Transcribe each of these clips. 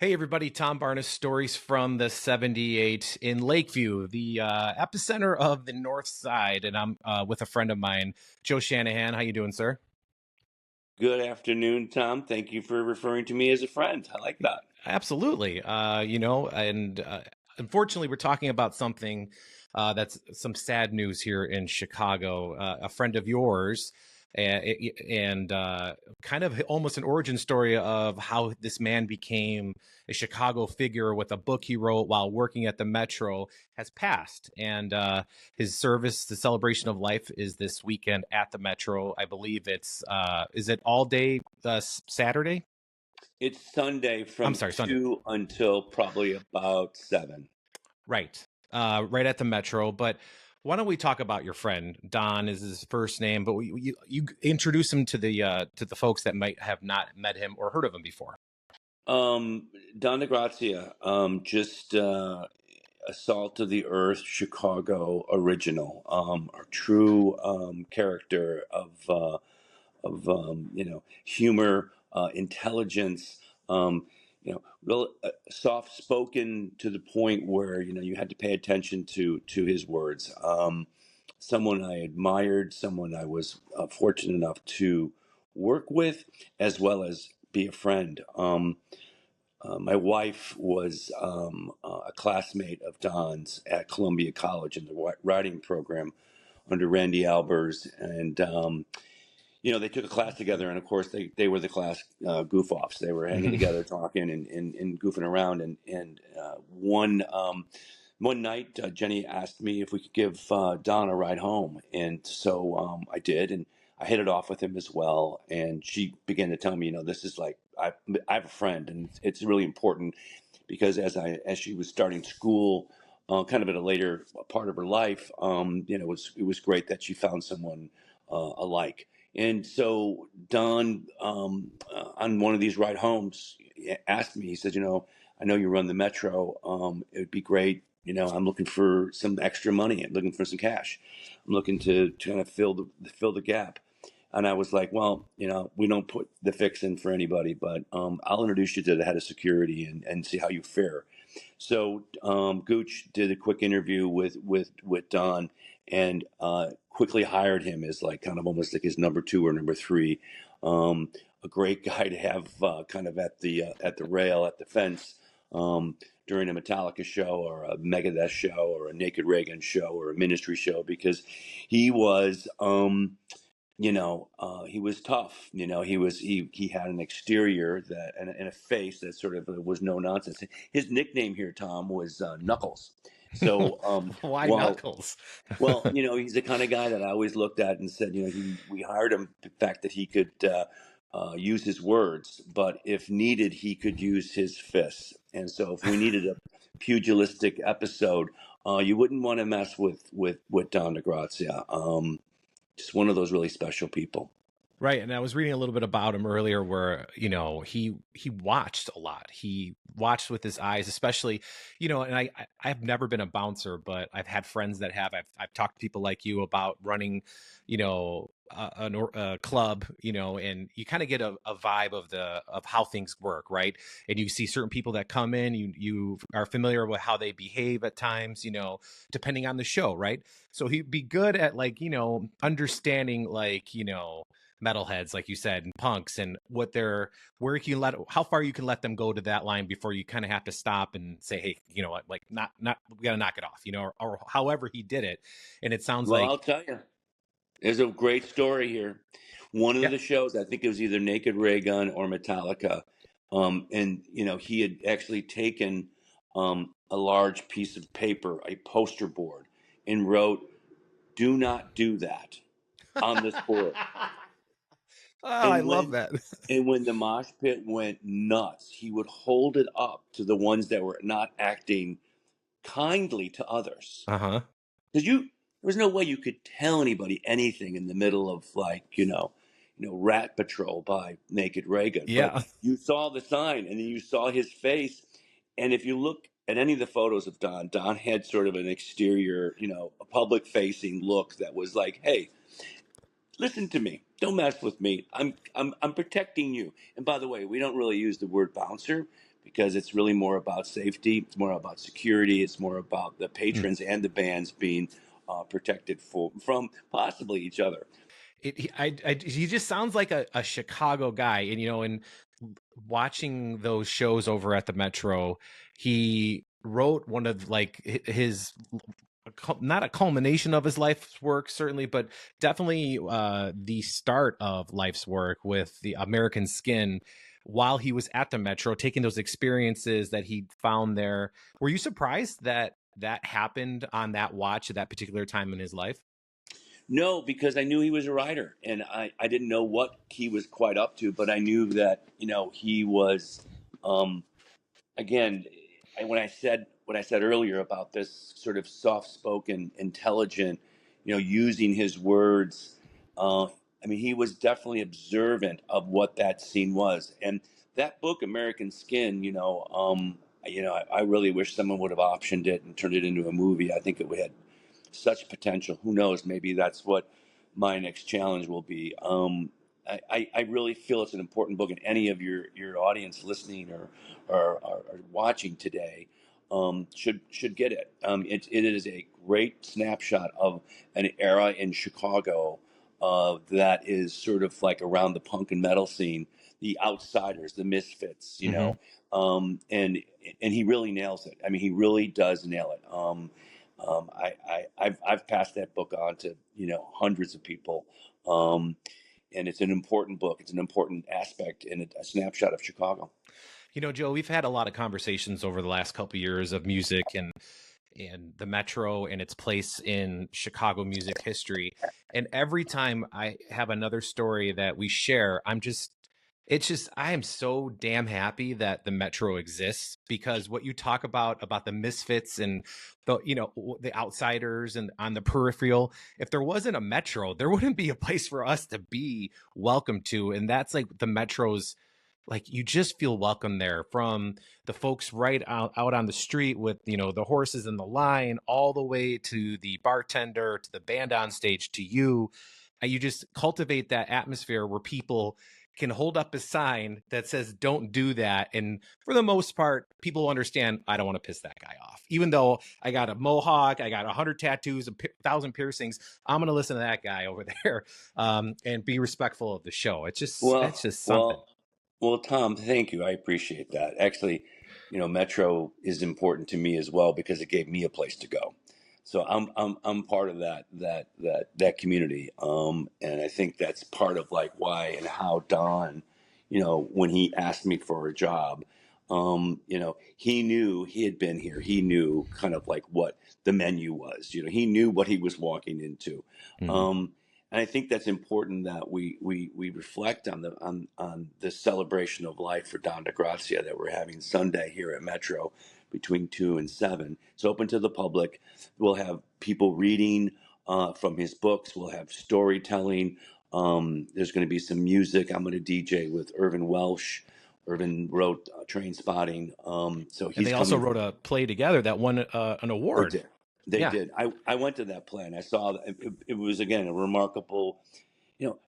Hey everybody, Tom Barnes, stories from the 78 in Lakeview, the epicenter of the North Side, and I'm with a friend of mine, Joe Shanahan. How you doing, sir? Good afternoon, Tom. Thank you for referring to me as a friend. I like that. Absolutely. Unfortunately, we're talking about something that's some sad news here in Chicago. A friend of yours, and kind of almost an origin story of how this man became a Chicago figure with a book he wrote while working at the Metro, has passed. And his service, the celebration of life, is this weekend at the Metro. I believe is it all day Saturday? It's Sunday I'm from sorry, Sunday. 2 until probably about 7. Right. Right at the Metro. But why don't we talk about your friend? Don is his first name, but you introduce him to the folks that might have not met him or heard of him before. Don DeGrazia, just a salt of the earth Chicago original, a true character of humor, intelligence, real soft spoken to the point where you had to pay attention to his words. Someone I admired, someone I was fortunate enough to work with, as well as be a friend. My wife was a classmate of Don's at Columbia College in the writing program under Randy Albers, and they took a class together, and of course they were the class goof offs. They were hanging Mhm. together, talking and goofing around. And one night, Jenny asked me if we could give Don a ride home, and so I did, and I hit it off with him as well. And she began to tell me, this is like I have a friend, and it's really important because as she was starting school, kind of at a later part of her life, it was great that she found someone alike. And so Don, on one of these ride homes, asked me. He said, I know you run the Metro. It would be great. I'm looking for some extra money. I'm looking for some cash. I'm looking to kind of fill the gap. And I was like, well, we don't put the fix in for anybody, but I'll introduce you to the head of security and see how you fare. So Gooch did a quick interview with Don and quickly hired him as like kind of almost like his number two or number three. A great guy to have kind of at the rail at the fence during a Metallica show or a Megadeth show or a Naked Reagan show or a Ministry show because he was. He was tough. He had an exterior that and a face that sort of was no nonsense. His nickname here, Tom, was Knuckles. So, Why while Knuckles? well, he's the kind of guy that I always looked at and said, we hired him the fact that he could use his words, but if needed, he could use his fists. And so, if we needed a pugilistic episode, you wouldn't want to mess with Don DeGrazia. Just one of those really special people. Right, and I was reading a little bit about him earlier, where he watched a lot. He watched with his eyes, especially, And I've never been a bouncer, but I've had friends that have. I've talked to people like you about running, a club, and you kind of get a vibe of how things work, right? And you see certain people that come in, you are familiar with how they behave at times, depending on the show, right? So he'd be good at understanding metalheads, like you said, and punks, and where you can how far you can let them go to that line before you kind of have to stop and say, hey, you know what, like not, we got to knock it off, or however he did it. And it sounds Well, like, I'll tell you, there's a great story here. One of yeah, the shows, I think it was either Naked Ray Gun or Metallica, and he had actually taken a large piece of paper, a poster board, and wrote, "Do not do that" on this board. oh, I And love when that. and when the mosh pit went nuts, he would hold it up to the ones that were not acting kindly to others. Uh-huh. Because there was no way you could tell anybody anything in the middle of like Rat Patrol by Naked Reagan, but Yeah. you saw the sign and then you saw his face, and if you look at any of the photos of Don had sort of an exterior, a public facing look that was like, hey, listen to me. Don't mess with me. I'm protecting you. And by the way, we don't really use the word bouncer because it's really more about safety. It's more about security. It's more about the patrons and the bands being protected from possibly each other. He just sounds like a Chicago guy, and and watching those shows over at the Metro, he wrote one of like his, not a culmination of his life's work certainly, but definitely the start of life's work with the American Skin, while he was at the Metro, taking those experiences that he found there. Were you surprised that that happened on that watch at that particular time in his life? No, because I knew he was a writer, and I didn't know what he was quite up to, but I knew that he was, um, again, when I said what I said earlier about this sort of soft-spoken, intelligent, using his words. Uh, I mean, he was definitely observant of what that scene was, and that book, American Skin. I really wish someone would have optioned it and turned it into a movie. I think it would have such potential. Who knows? Maybe that's what my next challenge will be. I really feel it's an important book, and any of your audience listening or watching today should get it. It is a great snapshot of an era in Chicago that is sort of like around the punk and metal scene, the outsiders, the misfits, Mm-hmm. and he really nails it. I mean, he really does nail it. I've passed that book on to hundreds of people, and it's an important book. It's an important aspect and a snapshot of Chicago. Joe, we've had a lot of conversations over the last couple of years of music and the Metro and its place in Chicago music history. And every time I have another story that we share, I am so damn happy that the Metro exists, because what you talk about the misfits and the outsiders and on the peripheral, if there wasn't a Metro, there wouldn't be a place for us to be welcome to. And that's like the Metro's, like, you just feel welcome there, from the folks right out on the street with the horses in the line, all the way to the bartender, to the band on stage, to you. You just cultivate that atmosphere where people can hold up a sign that says don't do that, and for the most part people understand, I don't want to piss that guy off. Even though I got a mohawk, I got 100 tattoos, 1,000 piercings, I'm gonna listen to that guy over there, and be respectful of the show. It's Well, just something. well, well, Tom, thank you. I appreciate that. Actually, Metro is important to me as well because it gave me a place to go. So I'm part of that community. And I think that's part of like why and how Don, when he asked me for a job, he knew he had been here. He knew kind of like what the menu was. He knew what he was walking into. Mhm. Um, and I think that's important that we reflect on the celebration of life for Don DeGrazia that we're having Sunday here at Metro between 2 and 7. It's open to the public. We'll have people reading from his books. We'll have storytelling. There's going to be some music. I'm going to DJ with Irvin Welsh. Irvin wrote Train Spotting. So And he's they also coming. wrote a play together that won an They award. did. They Yeah. did. I went to that play and I saw that it was, again, a remarkable.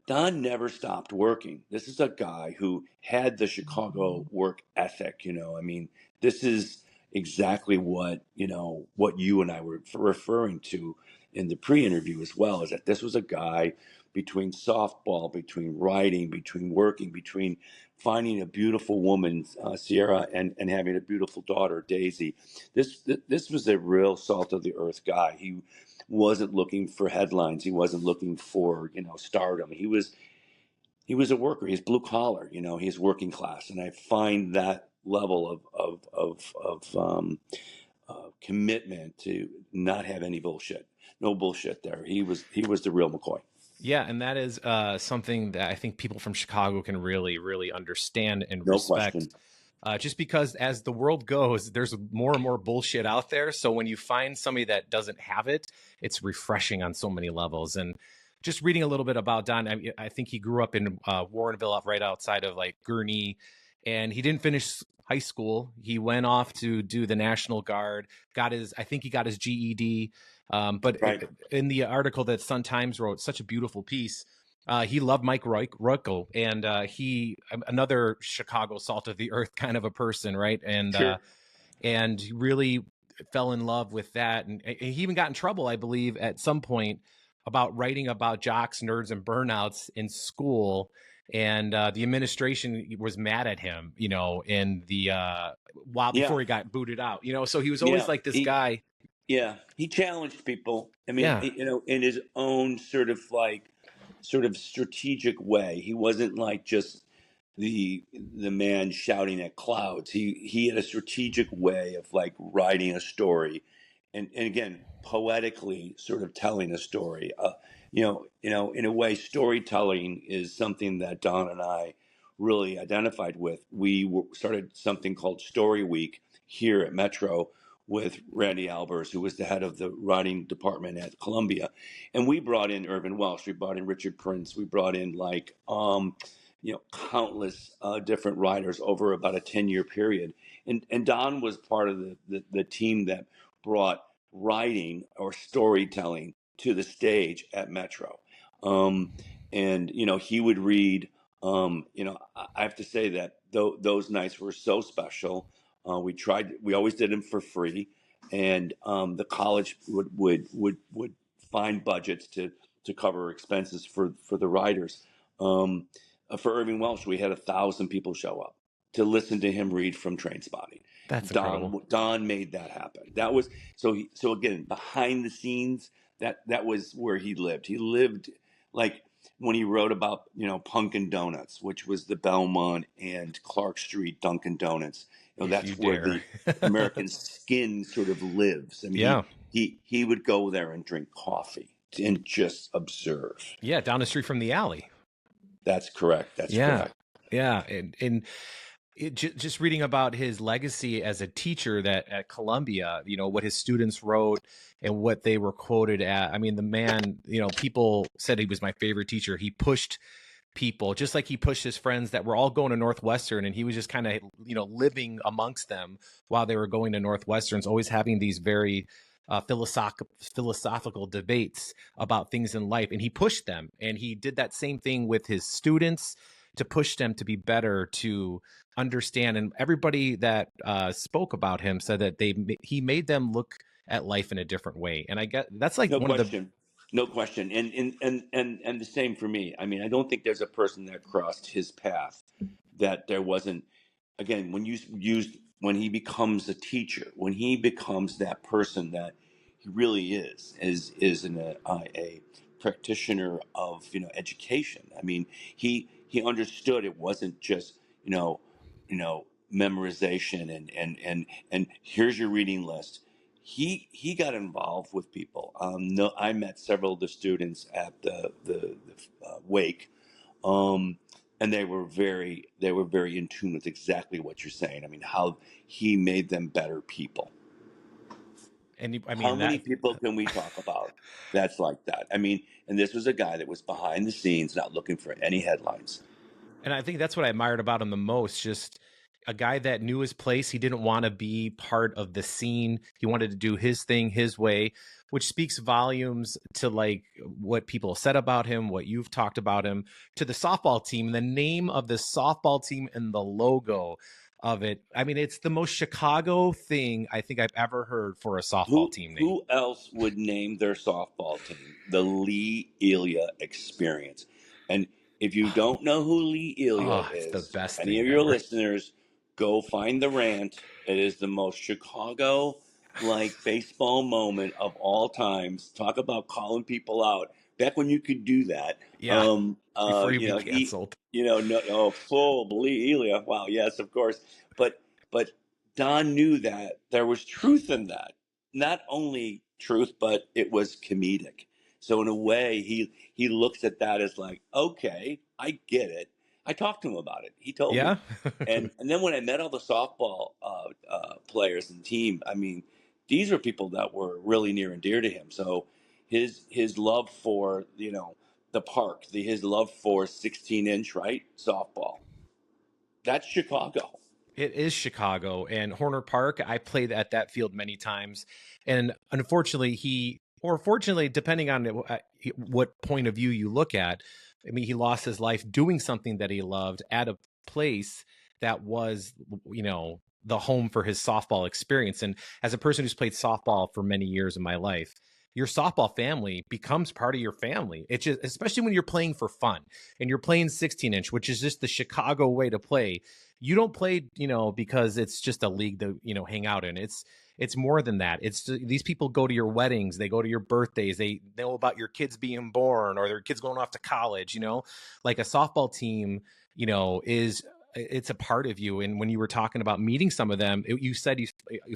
Don never stopped working. This is a guy who had the Chicago work ethic. I mean, this is exactly what you and I were referring to in the pre-interview as well, is that this was a guy between softball, between writing, between working, between finding a beautiful woman, Sierra, and having a beautiful daughter, Daisy. This was a real salt of the earth guy. He wasn't looking for headlines. He wasn't looking for stardom. He was a worker. He's blue collar. He's working class, and I find that level of commitment to not have any bullshit. No bullshit there. He was the real McCoy. Yeah, and that is something that I think people from Chicago can really, really understand and No respect. question. Just because as the world goes, there's more and more bullshit out there. So when you find somebody that doesn't have it, it's refreshing on so many levels. And just reading a little bit about Don, I think he grew up in Warrenville, right outside of like Gurnee, and he didn't finish high school. He went off to do the National Guard. I think he got his GED. But Right. in the article that Sun Times wrote, such a beautiful piece. He loved Mike Royko, and he another Chicago salt of the earth kind of a person, right? Sure. And he really fell in love with that, and he even got in trouble, I believe, at some point about writing about jocks, nerds, and burnouts in school. And the administration was mad at him, in the while Yeah. before he got booted out, So he was always Yeah. like this guy. Yeah, he challenged people. I mean, Yeah, in his own sort of strategic way. He wasn't like just the man shouting at clouds. He had a strategic way of like writing a story, and again, poetically sort of telling a story. In a way, storytelling is something that Don and I really identified with. Started something called Story Week here at Metro with Randy Albers, who was the head of the writing department at Columbia. And we brought in Irvin Welsh, we brought in Richard Prince, we brought in countless different writers over about a 10-year period. And Don was part of the team that brought writing or storytelling to the stage at Metro. And, he would read, I have to say that those nights were so special. We always did them for free, and the college would find budgets to cover expenses for the writers. Um, for Irving Welsh, we had 1,000 people show up to listen to him read from Train Spotting. that's incredible. Don made that happen. That was so again, behind the scenes. That was where he lived. He lived like when he wrote about Punkin Donuts, which was the Belmont and Clark Street Dunkin' Donuts. If you That's where dare. the American skin sort of lives. I mean, Yeah. he would go there and drink coffee and just observe. Yeah, down the street from the alley. That's correct. That's Yeah. correct. Yeah. And just reading about his legacy as a teacher that at Columbia, what his students wrote and what they were quoted at. I mean, the man, people said he was my favorite teacher. He pushed people just like he pushed his friends that were all going to Northwestern, and he was just kind of, living amongst them while they were going to Northwesterns, always having these very philosophical debates about things in life. And he pushed them, and he did that same thing with his students to push them to be better, to understand. And everybody that spoke about him said that he made them look at life in a different way. And I get that's like No one of the question. No question. And the same for me. I mean, I don't think there's a person that crossed his path that there wasn't, again, when he becomes a teacher, when he becomes that person that he really is a practitioner of education. I mean, he understood it wasn't just memorization and here's your reading list. He got involved with people. No, I met several of the students at the wake, um, and they were very in tune with exactly what you're saying. I mean, how he made them better people. and I How mean many that. people can we talk about that's like that? I mean, and this was a guy that was behind the scenes, not looking for any headlines. And I think that's what I admired about him the most. Just a guy that knew his place. He didn't want to be part of the scene. He wanted to do his thing his way, which speaks volumes to like what people said about him, what you've talked about him, to the softball team, and the name of the softball team and the logo of it. I mean, it's the most Chicago thing I think I've ever heard for a softball team name. Who else would name their softball team the Lee Elia Experience? And if you don't know who Lee Elia Oh, it's the is, best any of thing your ever. listeners, go find the rant. It is the most Chicago like baseball moment of all times. Talk about calling people out. Back when you could do that. Yeah, before you be He, canceled. no, oh, full Lee Elia. Wow, yes, of course. But Don knew that there was truth in that, not only truth, but it was comedic. So in a way, he looks at that as like, okay, I get it. I talked to him about it. He told Yeah. me, and then when I met all the softball players and team, I mean, these are people that were really near and dear to him. So his love for the park, his love for 16-inch right softball, that's Chicago. It is Chicago and Horner Park. I played at that field many times, and unfortunately, or fortunately, depending on what point of view you look at, I mean, he lost his life doing something that he loved at a place that was, the home for his softball experience. And as a person who's played softball for many years in my life, your softball family becomes part of your family. It's just, especially when you're playing for fun and you're playing 16-inch, which is just the Chicago way to play. You don't play, because it's just a league to, hang out in. It's more than that. It's these people go to your weddings, they go to your birthdays, they know about your kids being born or their kids going off to college. Like a softball team, is it's a part of you. And when you were talking about meeting some of them, you said you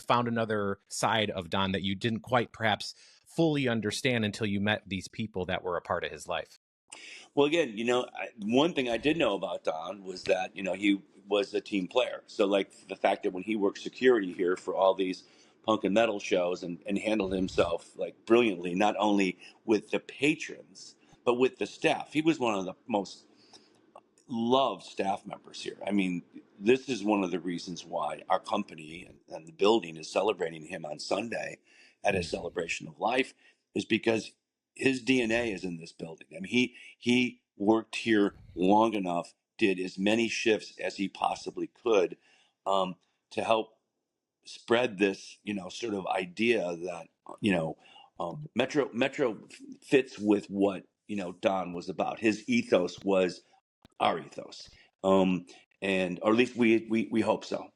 found another side of Don that you didn't quite perhaps fully understand until you met these people that were a part of his life. Well, again, one thing I did know about Don was that he was a team player. So, like the fact that when he worked security here for all these punk and metal shows and handled himself like brilliantly, not only with the patrons but with the staff, he was one of the most loved staff members here. I mean, this is one of the reasons why our company and the building is celebrating him on Sunday at his Mm. celebration of life, is because his DNA is in this building. I mean, he worked here long enough, did as many shifts as he possibly could, to help spread this, sort of idea that Metro fits with what Don was about. His ethos was our ethos, um, and or at least we hope so.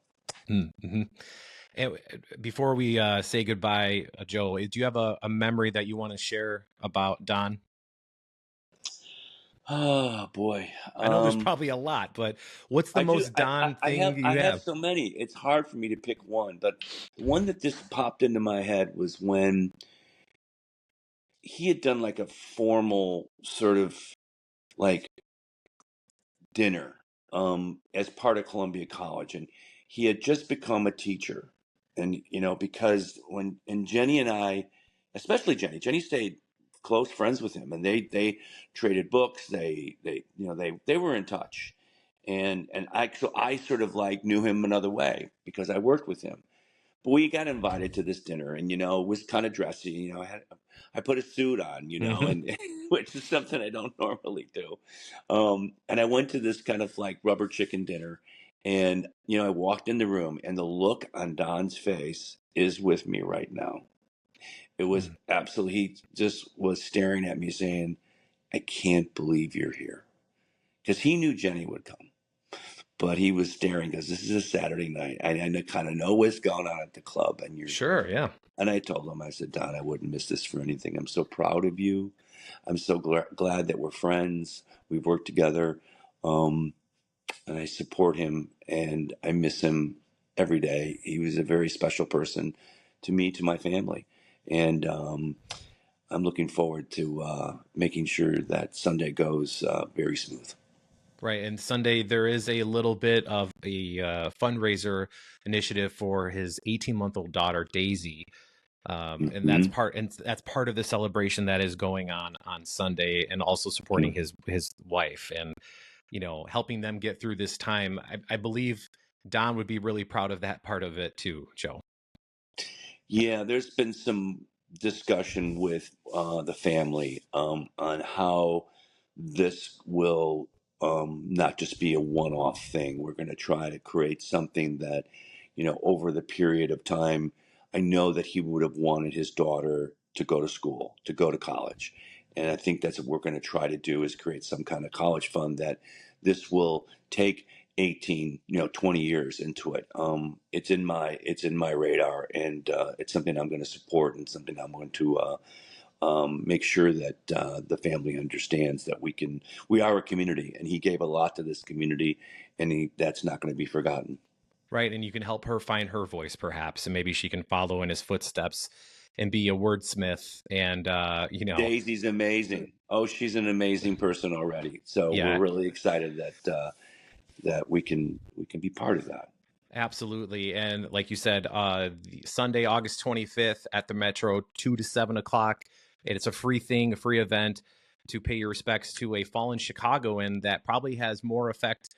Mm-hmm. And before we say goodbye, Joe, do you have a memory that you want to share about Don? Oh boy, I know there's probably a lot, but what's the I do. most Don I thing have you have? so many. It's hard for me to pick one, but the one that just popped into my head was when he had done like a formal sort of like dinner as part of Columbia College, and he had just become a teacher. And because and Jenny and I, especially Jenny stayed close friends with him, and they traded books. They were in touch, and I sort of like knew him another way because I worked with him. But we got invited to this dinner, and it was kind of dressy. I put a suit on, Hmm. and which is something I don't normally do. And I went to this kind of like rubber chicken dinner, and I walked in the room, and the look on Don's face is with me right now. It was absolutely, he just was staring at me saying, "I can't believe you're here," because he knew Jenny would come. But he was staring because this is a Saturday night. I kind of know what's going on at the club, and you're here. Sure, yeah. And I told him, I said, Don, I wouldn't miss this for anything. I'm so proud of you. I'm so glad that we're friends. We've worked together. Um, and I support him, and I miss him every day. He was a very special person to me, to my family. And I'm looking forward to making sure that Sunday goes very smooth. Right. And Sunday, there is a little bit of a fundraiser initiative for his 18-month-old daughter, Daisy. And that's Hmm. part of the celebration that is going on Sunday, and also supporting his wife and helping them get through this time. I believe Don would be really proud of that part of it too, Joe. Yeah, there's been some discussion with the family on how this will not just be a one-off thing. We're going to try to create something that, over the period of time, I know that he would have wanted his daughter to go to school, to go to college. And I think that's what we're going to try to do, is create some kind of college fund that this will take 18, 20 years into it. It's in my radar, and it's something I'm going to support, and something I'm going to make sure that the family understands that we are a community, and he gave a lot to this community, and that's not going to be forgotten. Right. And you can help her find her voice, perhaps, and maybe she can follow in his footsteps and be a wordsmith. And Daisy's amazing. Oh, she's an amazing person already. So we're yeah. really excited that we can be part of that. Absolutely. And like you said, Sunday, August 25th at the Metro, 2 to 7 o'clock. And it's a free thing, a free event to pay your respects to a fallen Chicagoan that probably has more effect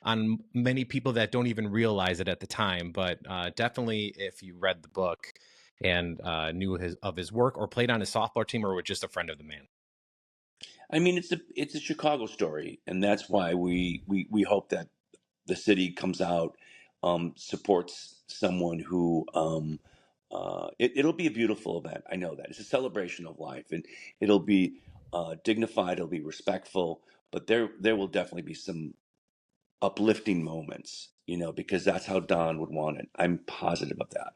on many people that don't even realize it at the time. But definitely, if you read the book and knew of his work, or played on his softball team, or were just a friend of the man. I mean, it's a Chicago story, and that's why we hope that the city comes out, supports someone who, it'll be a beautiful event. I know that it's a celebration of life, and it'll be dignified. It'll be respectful, but there will definitely be some uplifting moments, because that's how Don would want it. I'm positive of that.